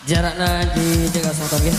Jaraknya dijaga sama ya.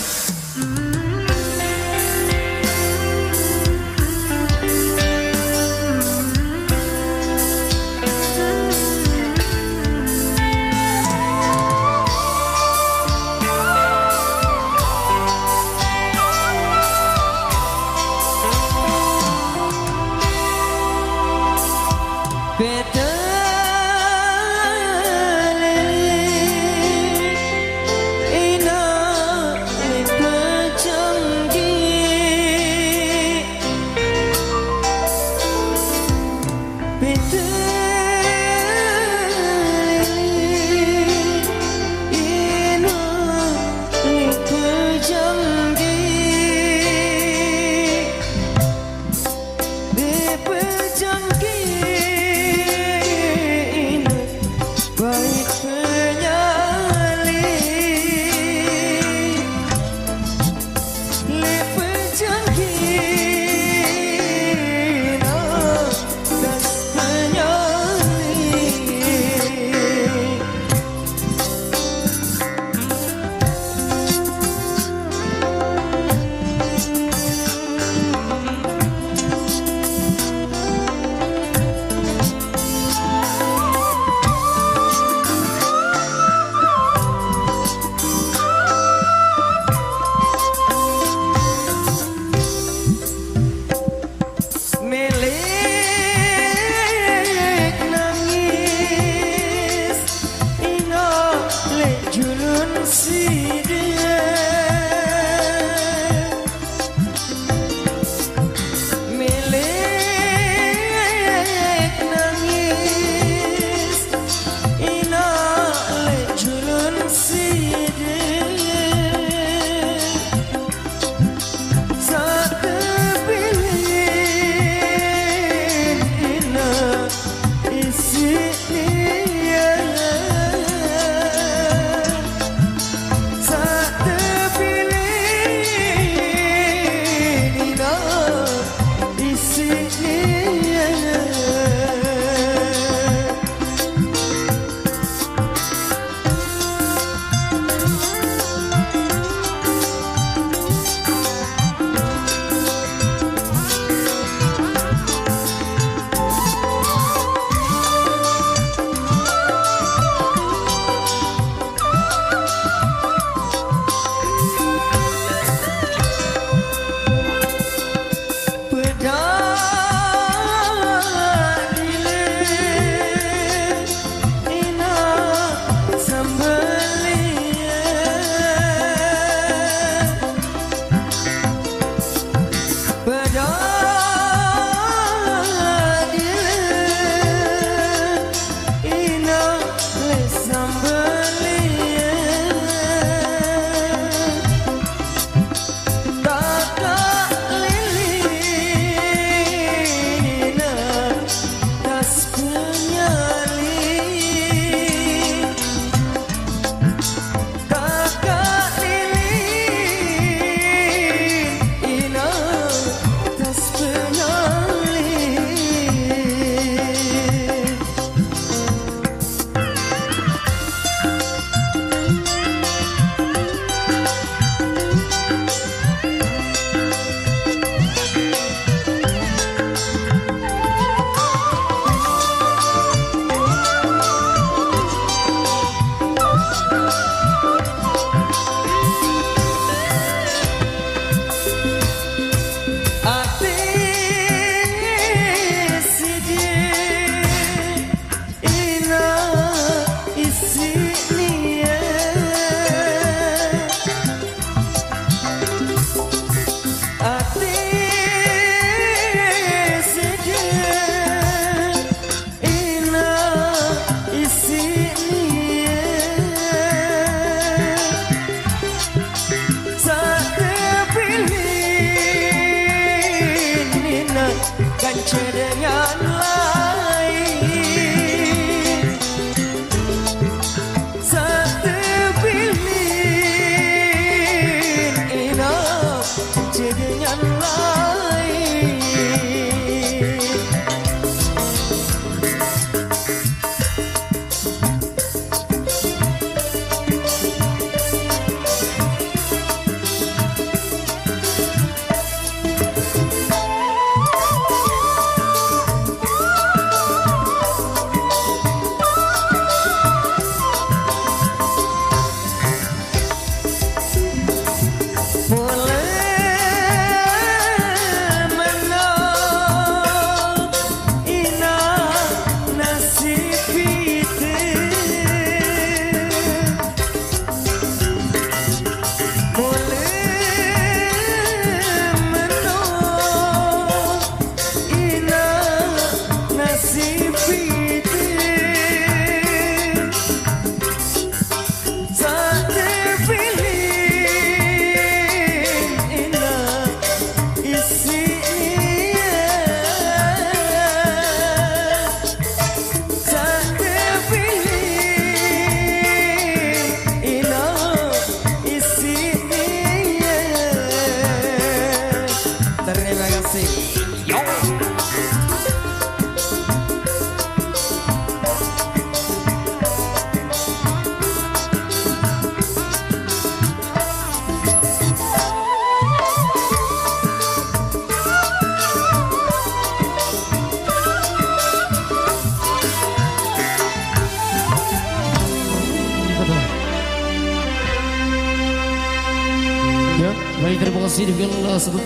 Baik, terima kasih dengan satu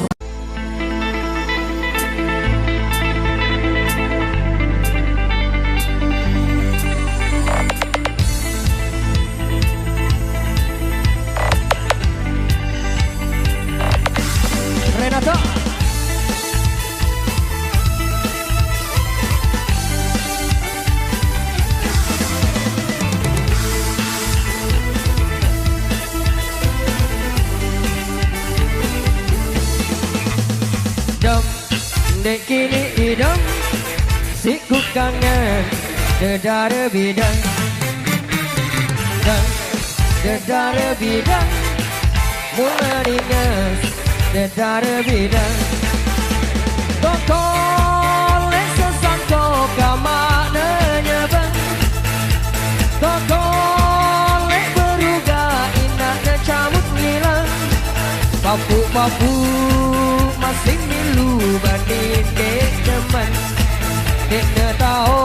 Renata. Dek kini idam, si ku kangen dedara bidang, dan dedara bidang, mulai ingat dedara bidang. Toko lesa sangko kamana nyabang, toko lek beruga inak camut ngilang, papu masih milu banding dek teman, dek ne tahu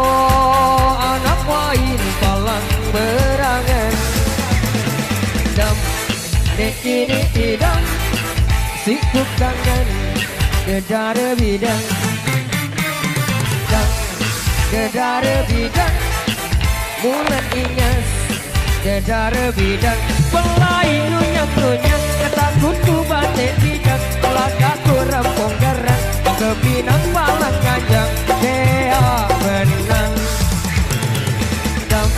anak wain palang berangan. Dam dek kini idam, si ku kangen dedara bidang, dan dedara bidang, mulan ingat dedara bidang. Pelain nunyang ketakut ku batik bidang, pelagak ku rempong garang, kepinang palang ngajang, dea benang. Dam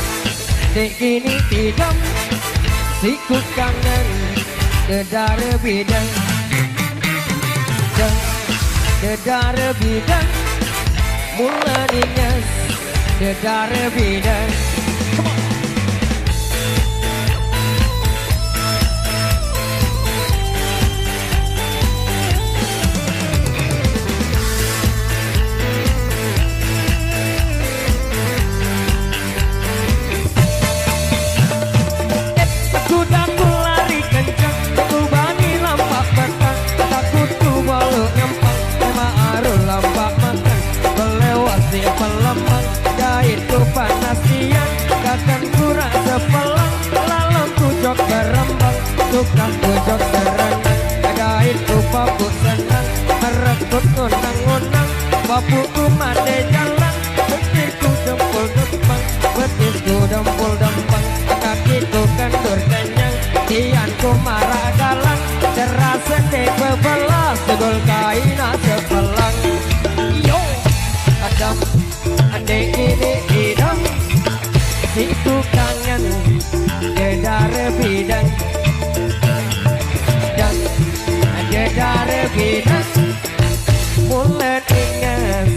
dek kini idam, si ku kangen dedara bidang, dan dedara bidang, mulan ingat dedara bidang. Pelemang jahit ku panas siang, kadang ku rasa pelang, lalang ku jok berembang, tukang ku jok serenang, jahit ku papu senang, merekut ngunang-ngunang, papu ku made jalan, betis ku dempul dempang, betis ku dempul dempang, kaki ku kendur kenyang, tian ku marah galang, cerah sedih bebelah, segol kaina sebelang. Yo Adam dek kini idam, si ku kangen dedara bidang, dan dedara bidang, mulai ingat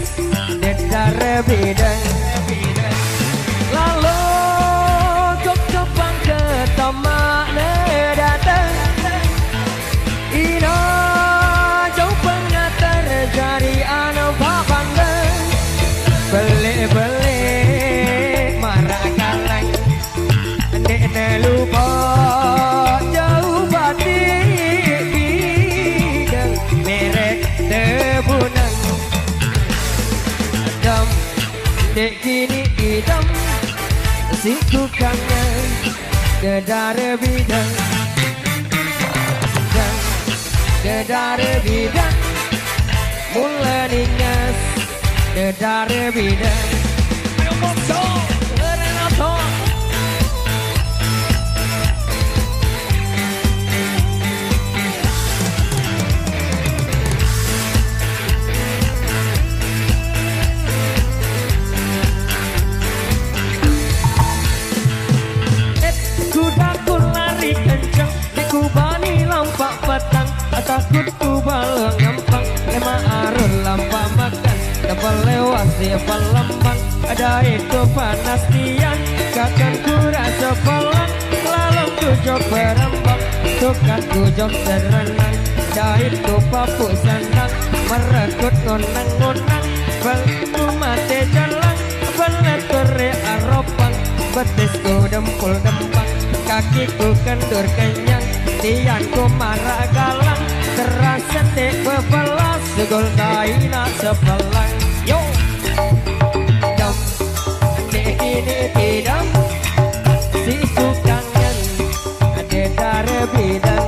dedara bidang. Lalu cop-copan ke tamak datang, ina jauh pengatar jari anak pandang, beli-beli marah kalang, dek ne lupa jauh batik bidang, merek debunang. Dam dek kini idam, si ku kangen dedara bidang, dan dedara bidang, mulai ingat dedara bidang. Ayo bokso, Renato. Kudaku lari kencang, ku bani lampak petang, takut ku balang ngempang, emang arun lampak makan, tebal lewat siapa lembang, ada itu panas tiang, kakak ku rasa pelang, lalu ku jok berembang, tukang ku jok serenang, jahit ku papu senang, merekut ngonang-ngonang, belku mati jalan, belet kore aropang, betis ku dempul dempang, kaki ku kendur kenyang, tian ku marah galang, terasa dek bebelah, segol kaina sebelang. Yo dam dek kini idam, si ku kangen dedara bidang,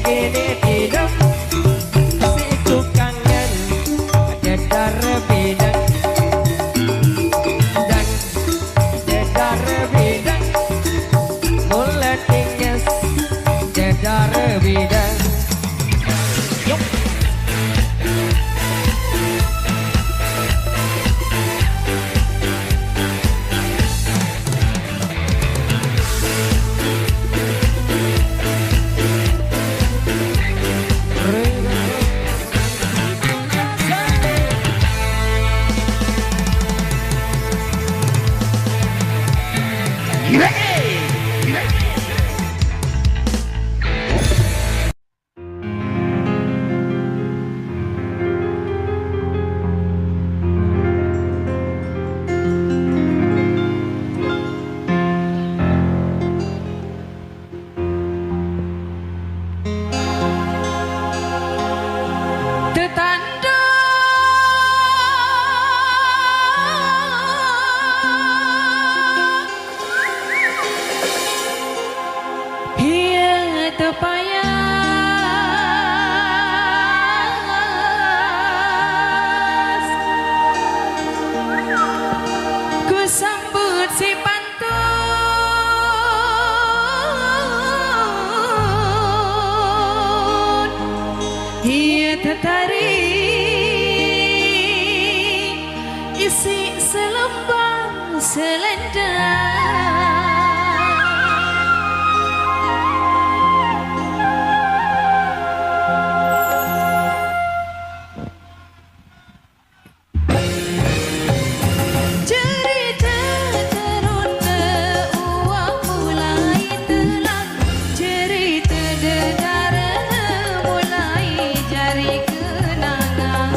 gini tidak si ku kangen jedar bidang dan jedar bidang mulai tinggal jedar bidang yuk isi selembang selendang. Cerita teruna uang mulai telan, cerita dedara mulai jari kenangan.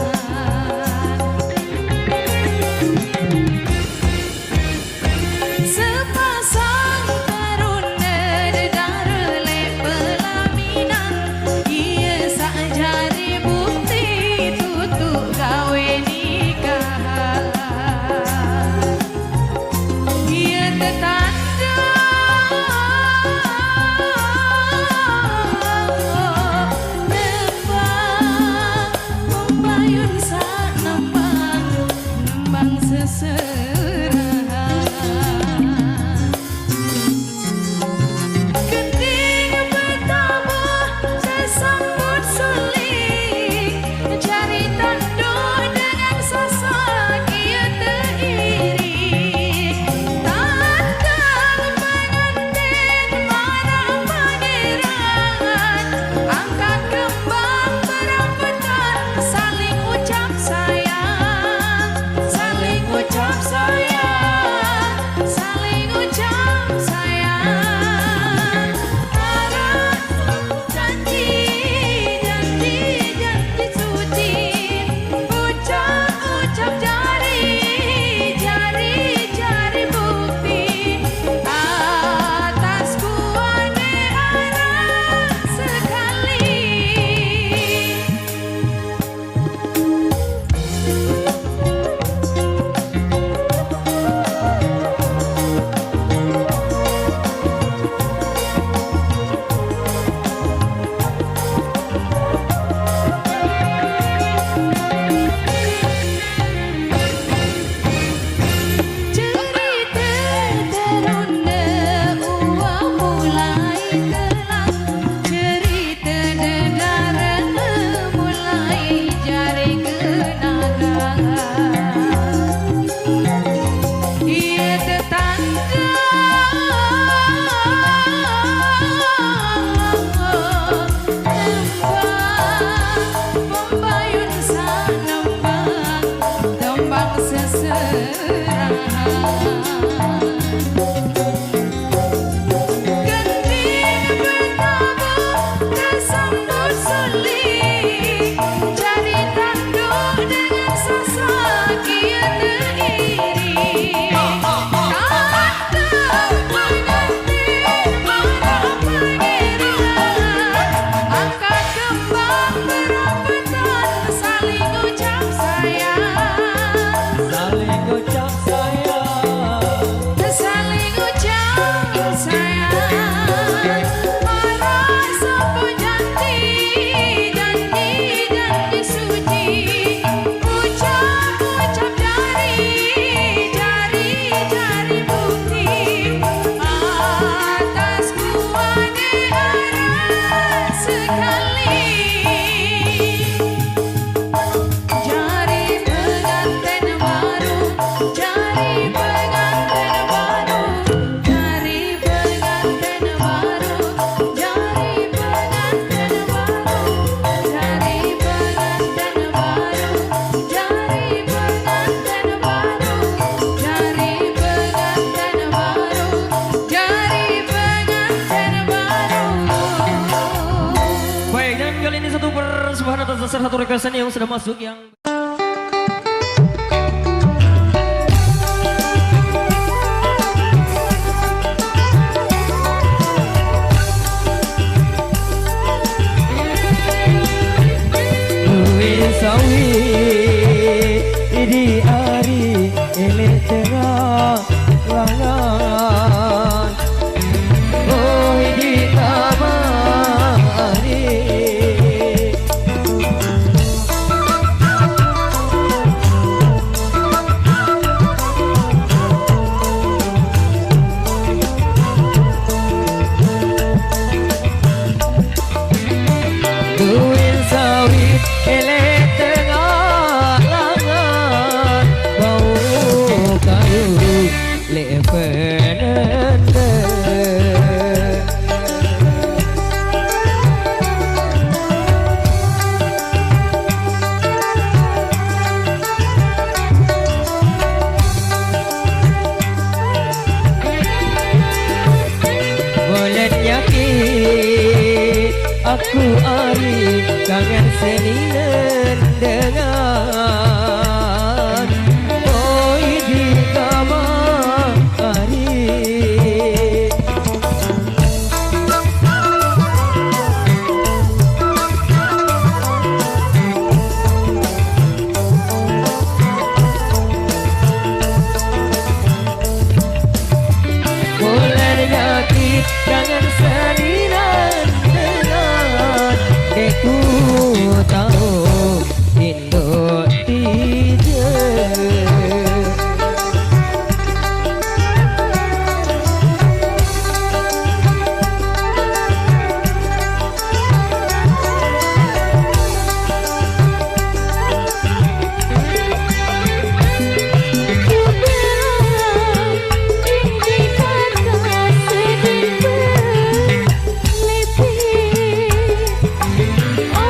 Satu requestan yang sudah masuk yang sawi di hari ele tengah langan oh di kamari aku ari kangen seninen dengan oi di kamari bulan nyakit kangen seninen ku tahu Indo Oh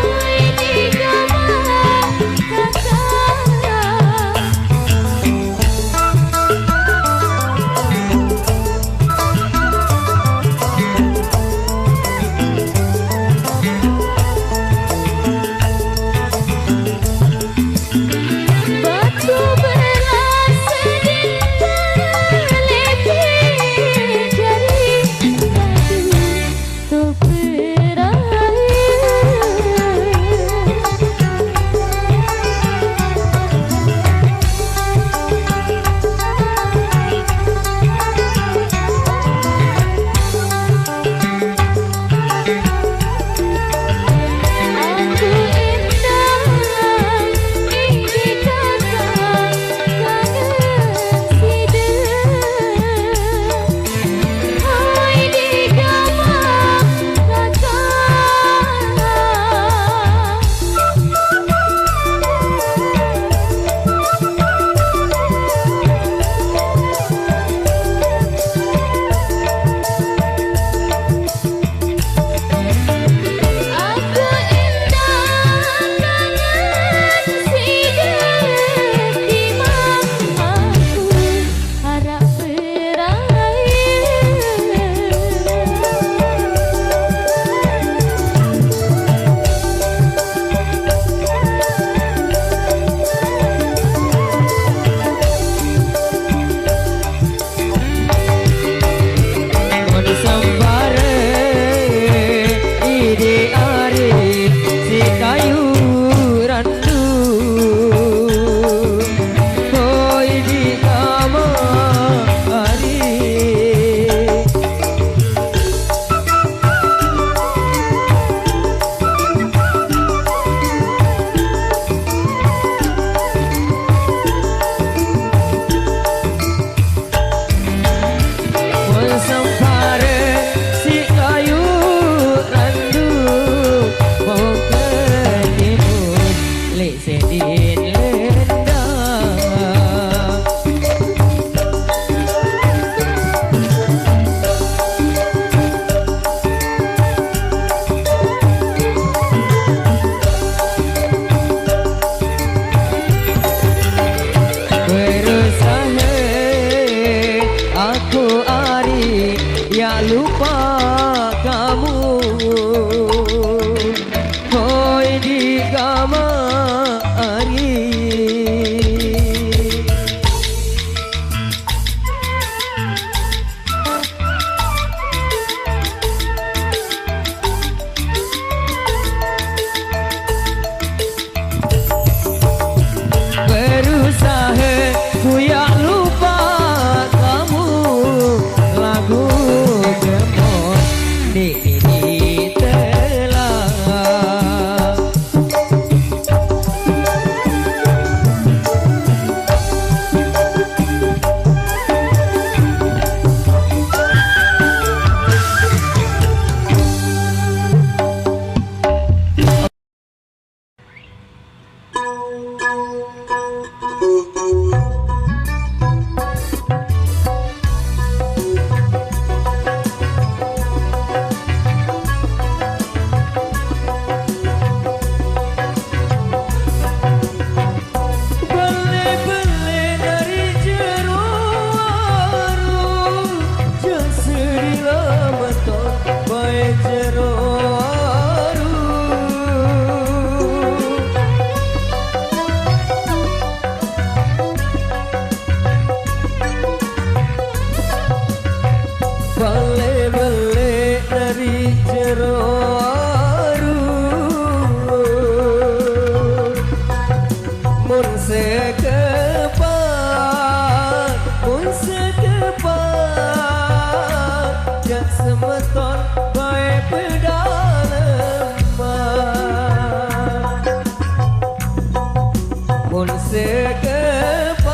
sekepan,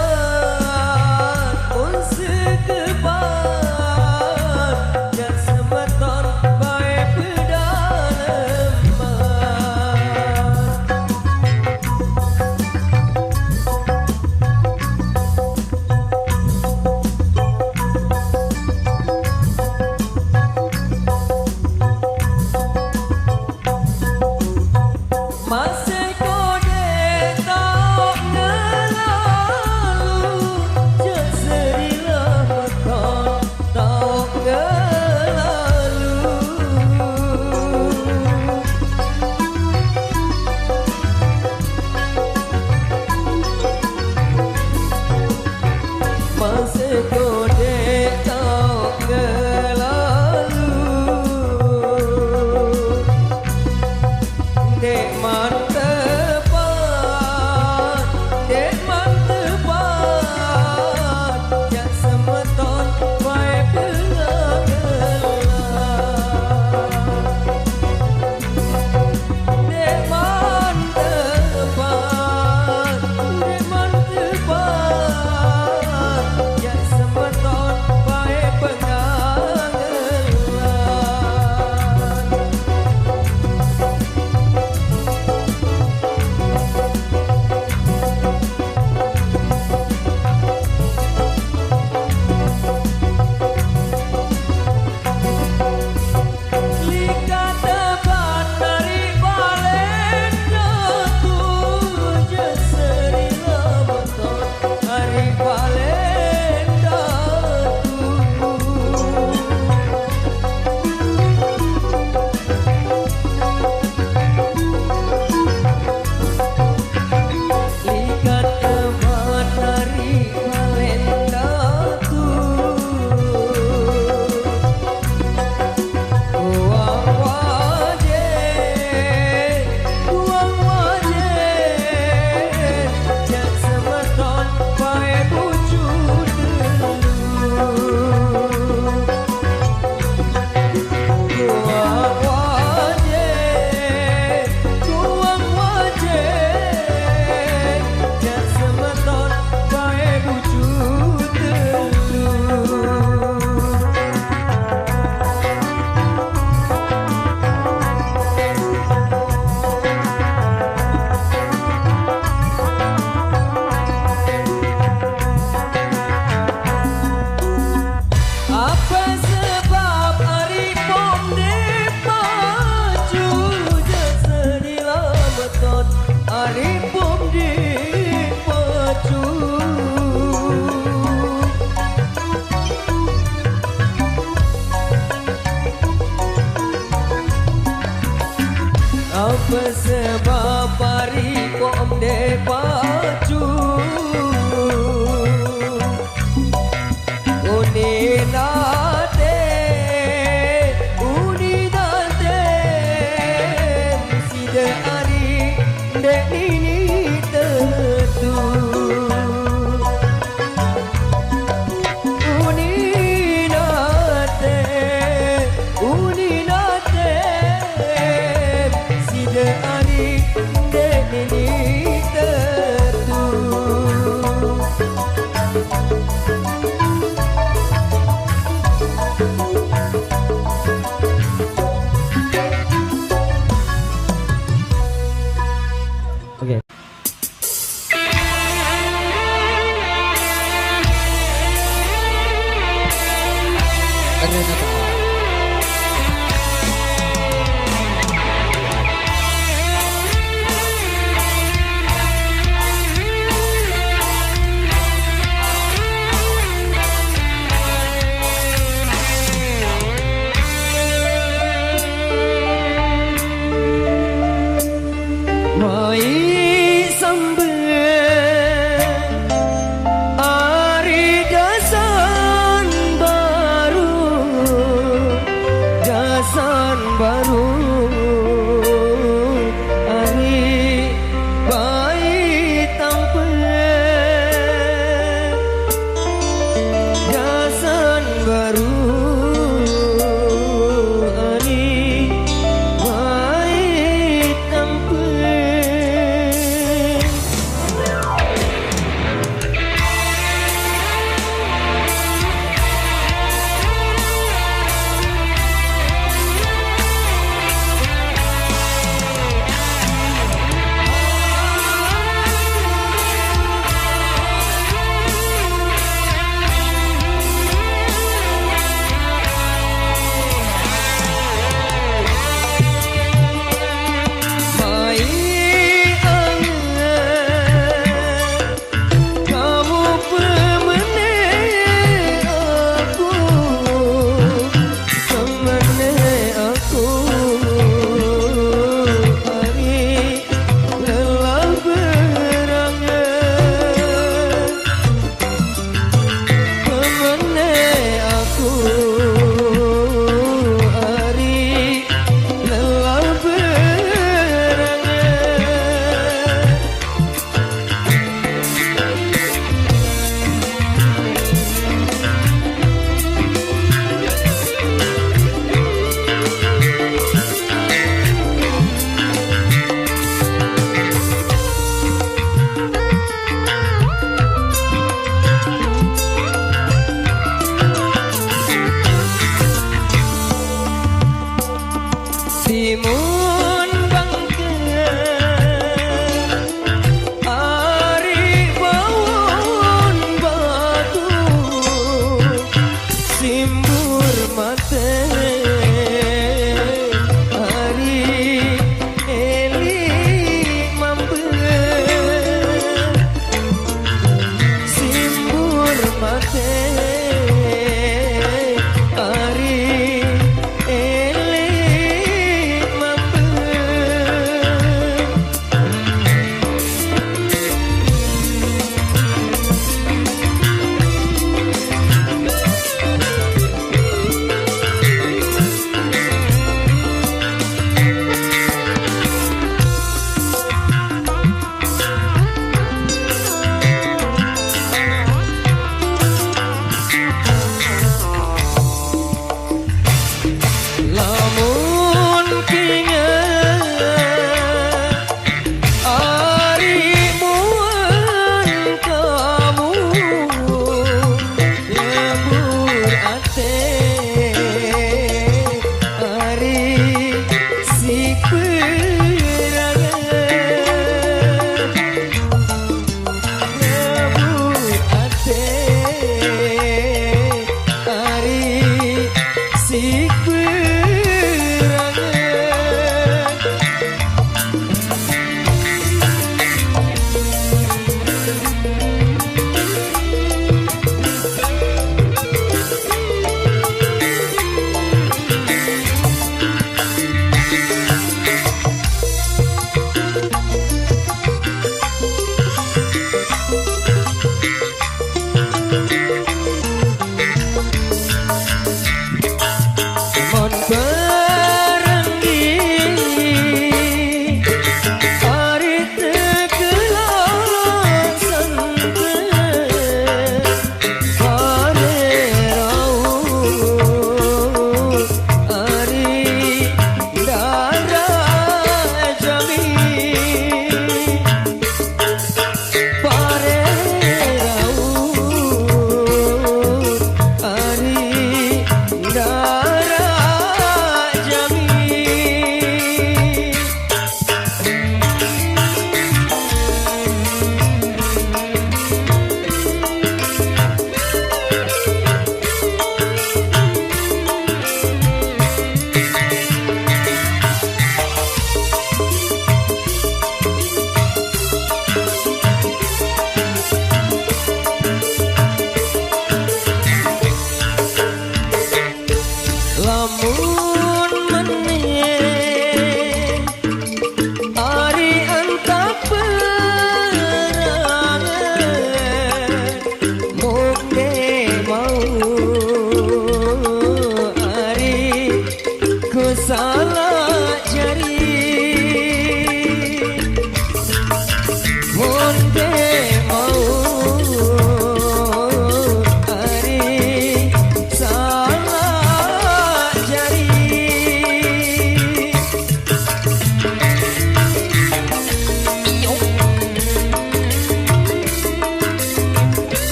pun sekepan, dan semeton baik pedalaman. Masih kode tak ngelalu, jeserilah beton tak ngelalu. Masih kode tak ngelalu, dek mantepan, dek mantepan, jak semeton baik pengagelan. Dek mantepan, jak semeton baik pengagelan. Lika teban dari Balenda tuh, jeserilah beton dari Balenda tuh. Lika teban dari Balenda tuh, uang wajib, jak semeton baik wujud dulu. Uang wajib, jak semeton baik wujud dulu. Apa sebab hari pom dipacu, jeserilah beton hari pom dipacu. Apa sebab hari pom dipacu, Unidade, sida ari dek ini tentu. Unidade, sida ari dek ini tentu. Oke. Mai sambil ari dasan baru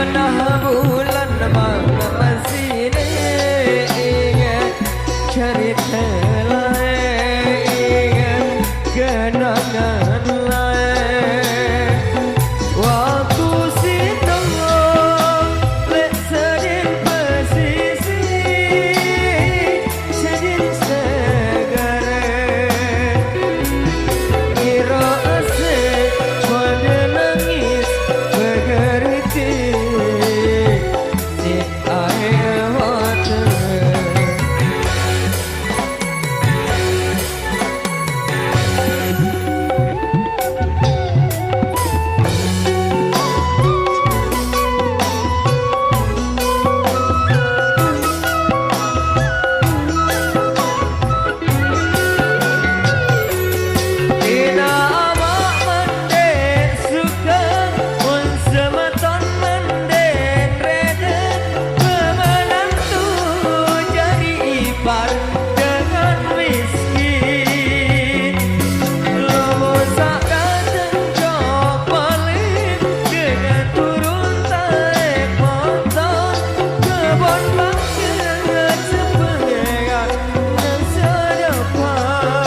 Menah bulan malam masih ingat cerita lain, kenangan lain. Waktu situ lek sedih pesisi, sedih segera. Kira asik pada nangis bergeriti si air mata. Ina amak mendek suka pun semeton mendek reden pemenantu jadi ipar dengan miskin. Lomo sak dateng jok balik dengan turun tarik motor kebon bangkit sepengat dan sedepan.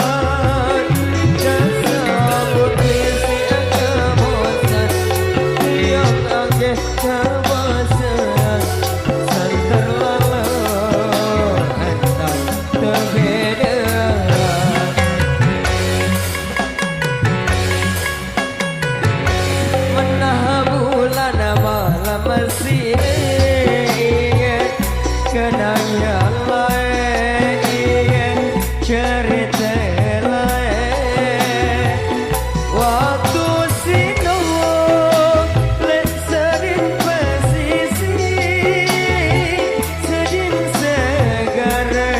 Dan sambut isi kemosan yang agak kemosan santer lalu entah terbeda. Menah bulan malam masih ingat kenangan lain, ingat cerita lain. Waktu sinu lek sedih pesisi, sedih segera.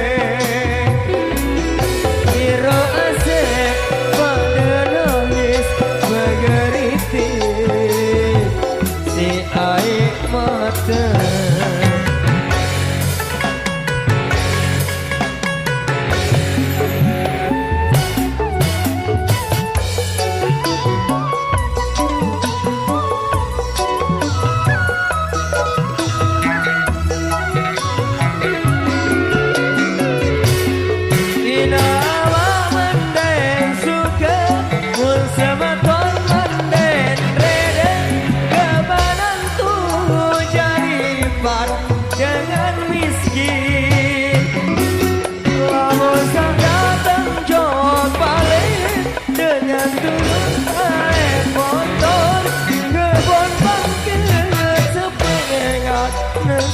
Kira asik pada nangis bergeriti si air mata. Ina awak mendek suka pun semeton mendek reden kemenantu jadi ipar dengan miskin. Lamun sak dateng jok balik dengan turun air motor kebon bangkit sepengat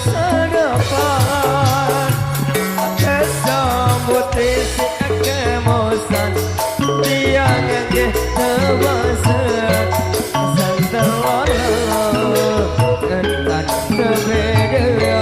sedepan. Kesambut isi kemosan yang agak kemosan santer lalu entah terbeda.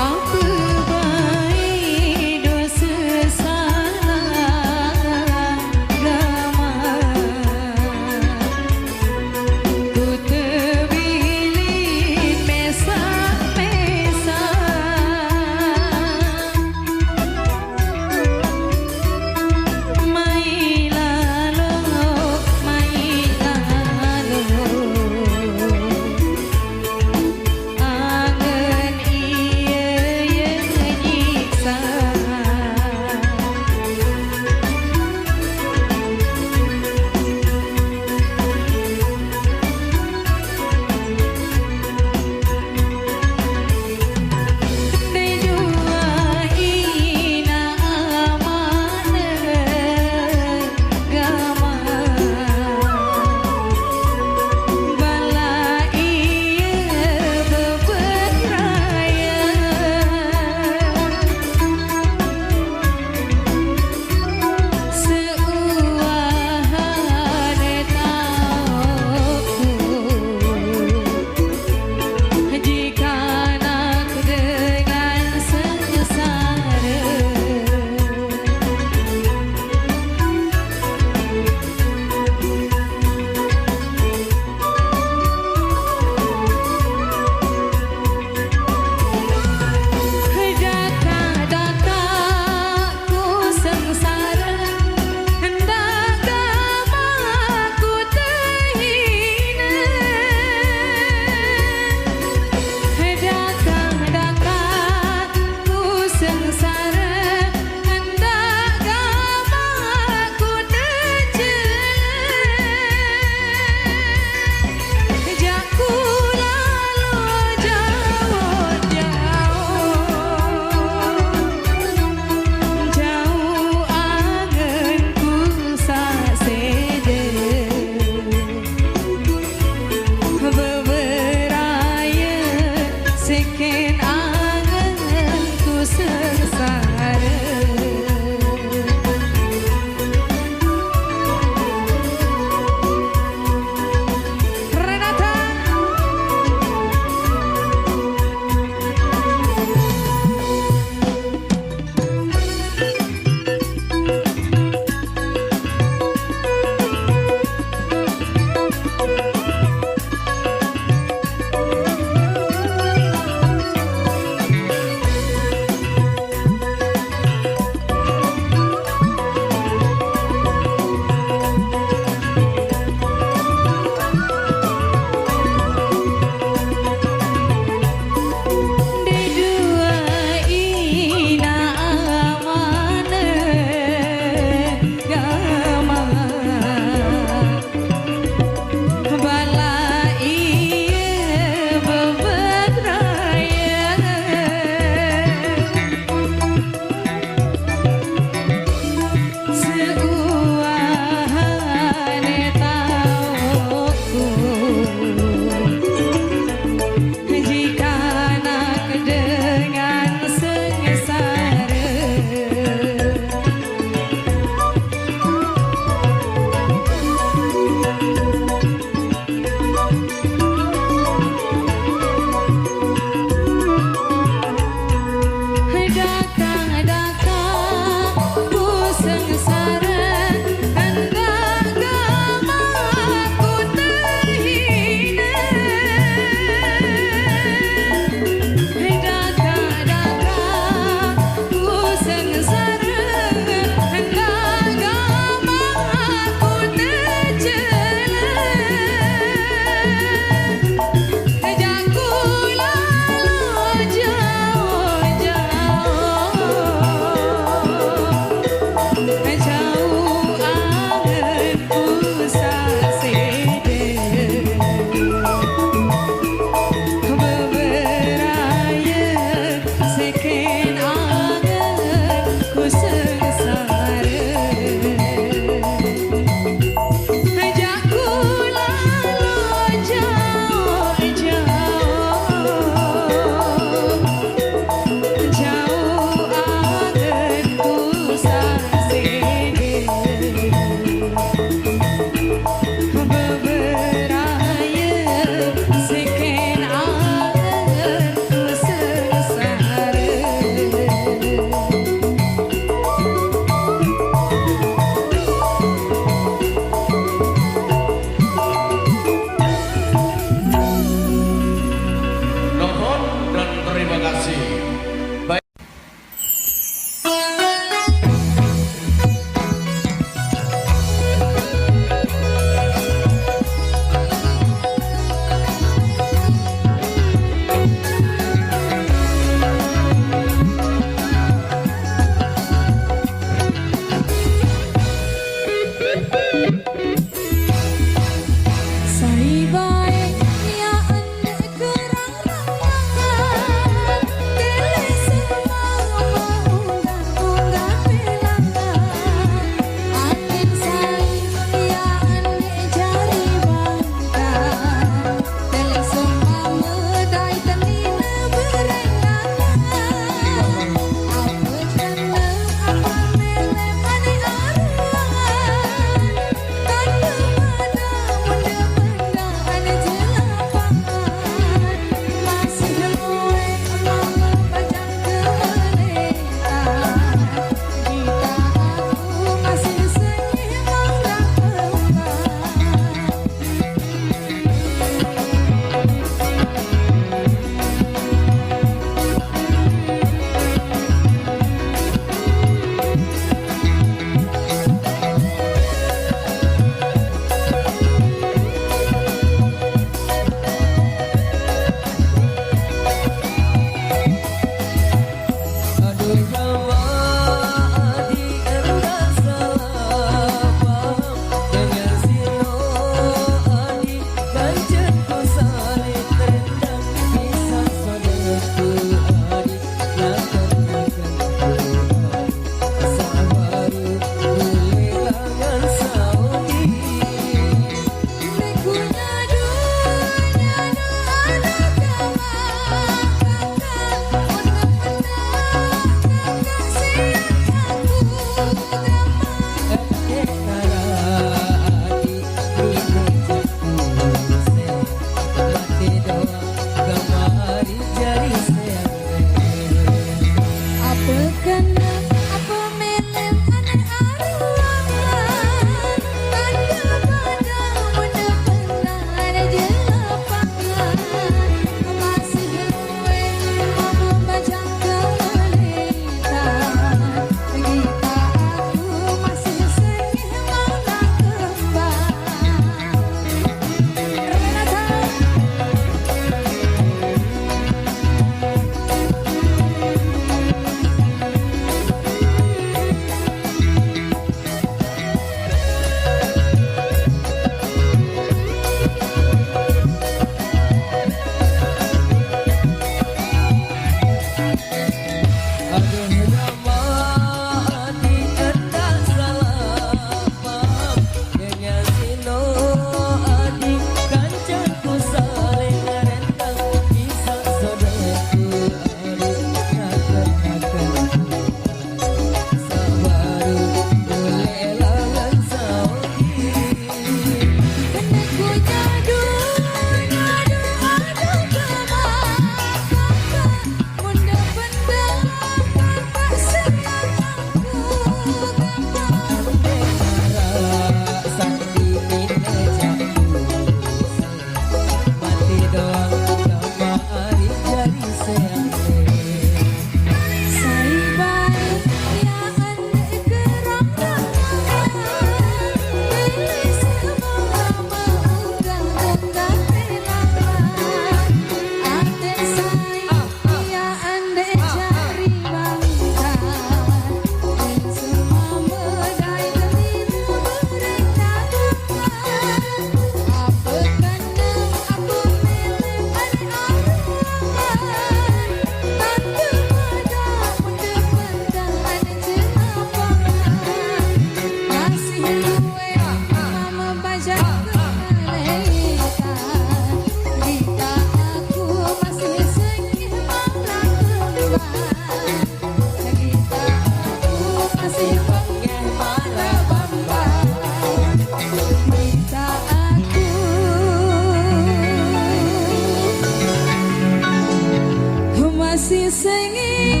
kasih sengit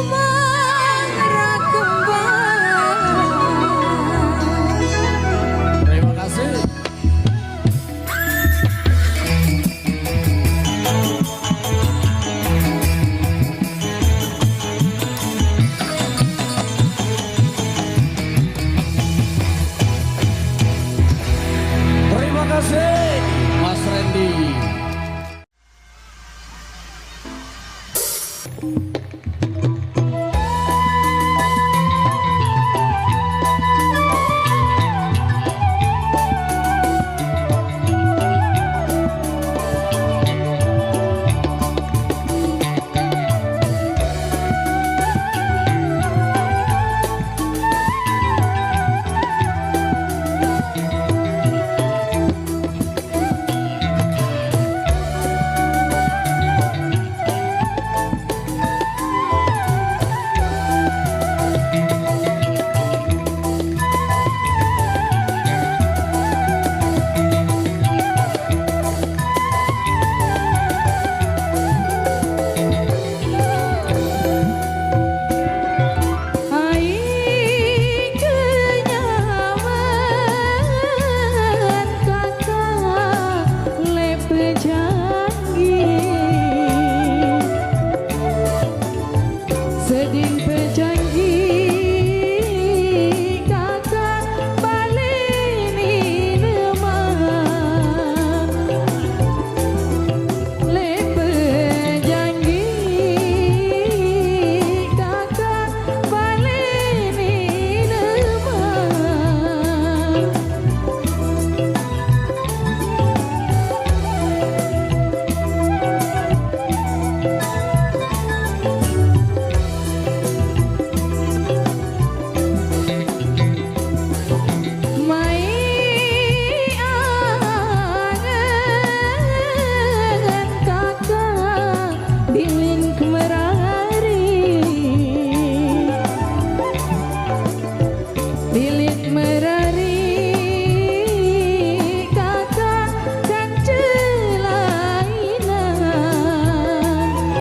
marah kembang. Terima kasih. Terima kasih Mas Randy. Bilik